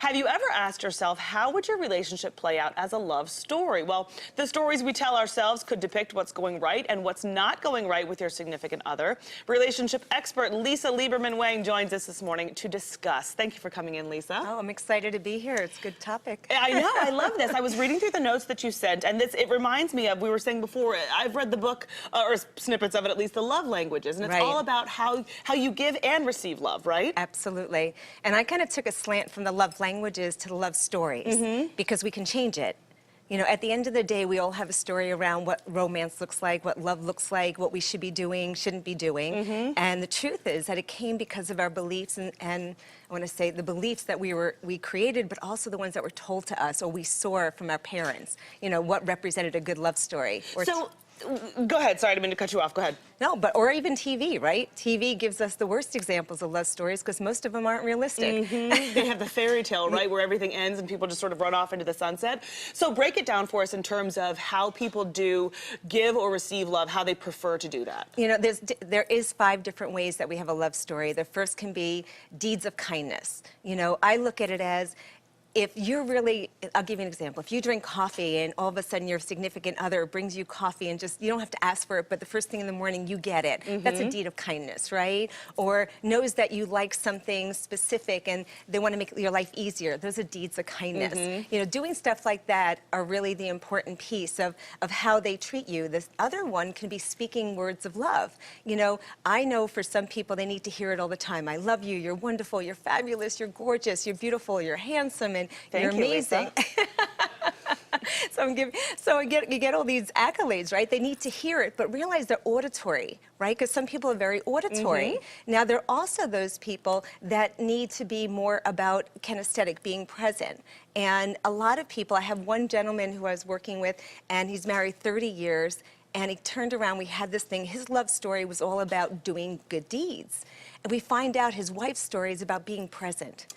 Have you ever asked yourself, how would your relationship play out as a love story? Well, the stories we tell ourselves could depict what's going right and what's not going right with your significant other. Relationship expert Lisa Lieberman-Wang joins us this morning to discuss. Thank you for coming in, Lisa. Oh, I'm excited to be here. It's a good topic. I know. I love this. I was reading through the notes that you sent, and it reminds me of, we were saying before, I've read the book, or snippets of it at least, The Love Languages, and it's all about how you give and receive love, right? Absolutely. And I kind of took a slant from the love languages to the love stories, because we can change it. You know, at the end of the day, we all have a story around what romance looks like, what love looks like, what we should be doing, shouldn't be doing. And the truth is that it came because of our beliefs, and I want to say the beliefs that we created, but also the ones that were told to us or we saw from our parents. You know, what represented a good love story. Go ahead. Sorry, I didn't mean to cut you off. Go ahead. No, or even TV, right? TV gives us the worst examples of love stories because most of them aren't realistic. They have the fairy tale, right, where everything ends and people just sort of run off into the sunset. So break it down for us in terms of how people do give or receive love, how they prefer to do that. You know, there is 5 different ways that we have a love story. The first can be deeds of kindness. You know, I look at it as, if you're really, I'll give you an example. If you drink coffee and all of a sudden your significant other brings you coffee and just, you don't have to ask for it, but the first thing in the morning you get it. That's a deed of kindness, right? Or knows that you like something specific and they want to make your life easier. Those are deeds of kindness. You know, doing stuff like that are really the important piece of how they treat you. This other one can be speaking words of love. You know, I know for some people they need to hear it all the time. I love you, you're wonderful, you're fabulous, you're gorgeous, you're beautiful, you're handsome, and you're amazing. So you get all these accolades, right? They need to hear it, but realize they're auditory, right? Because some people are very auditory. Now, there are also those people that need to be more about kinesthetic, being present. And a lot of people, I have one gentleman who I was working with, and he's married 30 years, and he turned around, we had this thing, his love story was all about doing good deeds. And we find out his wife's story is about being present.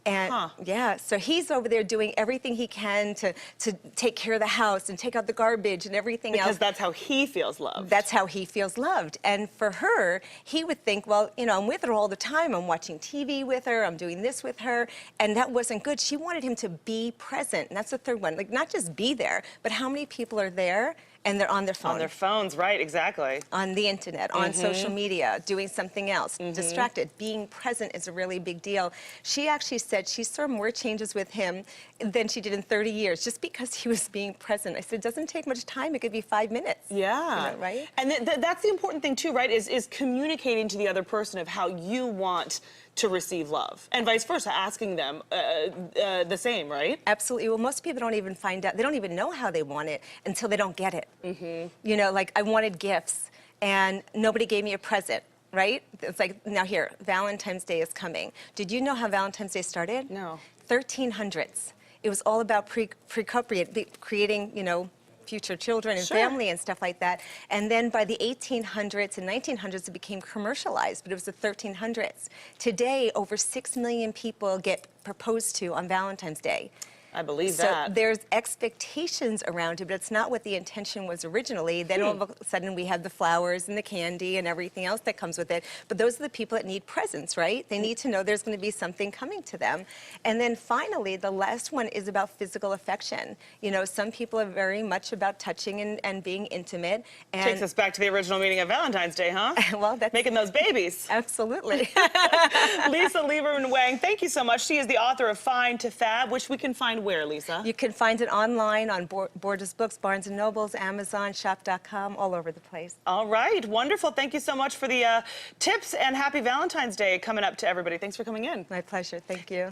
And yeah, so he's over there doing everything he can to take care of the house and take out the garbage and everything else. Because that's how he feels loved. That's how he feels loved. And for her, he would think, well, you know, I'm with her all the time. I'm watching TV with her. I'm doing this with her. And that wasn't good. She wanted him to be present. And that's the third one. Like, not just be there, but how many people are there and they're on their phone. On their phones, right, exactly. On the internet, on social media, doing something else, distracted. Being present is a really big deal. She actually said she saw more changes with him than she did in 30 years, just because he was being present. I said, it doesn't take much time. It could be 5 minutes. Yeah. You know, right? And that's the important thing, too, right, is communicating to the other person of how you want to receive love, and vice versa, asking them the same, right? Absolutely. Well, most people don't even find out, they don't even know how they want it until they don't get it. You know, like, I wanted gifts, and nobody gave me a present. Right? It's like, now here, Valentine's Day is coming. Did you know how Valentine's Day started? No. 1300s. It was all about creating, you know, future children and family and stuff like that. And then by the 1800s and 1900s, it became commercialized, but it was the 1300s. Today, over 6 million people get proposed to on Valentine's Day. I believe that. So there's expectations around it, but it's not what the intention was originally. Then all of a sudden we have the flowers and the candy and everything else that comes with it. But those are the people that need presents, right? They need to know there's going to be something coming to them. And then finally, the last one is about physical affection. You know, some people are very much about touching and being intimate. And takes us back to the original meaning of Valentine's Day, huh? Well, that's making those babies. Absolutely. Lisa Lieberman-Wang, thank you so much. She is the author of Fine to Fab, which we can find where, Lisa? You can find it online on Borders Books, Barnes & Nobles, Amazon, shop.com, all over the place. All right. Wonderful. Thank you so much for the tips, and happy Valentine's Day coming up to everybody. Thanks for coming in. My pleasure. Thank you.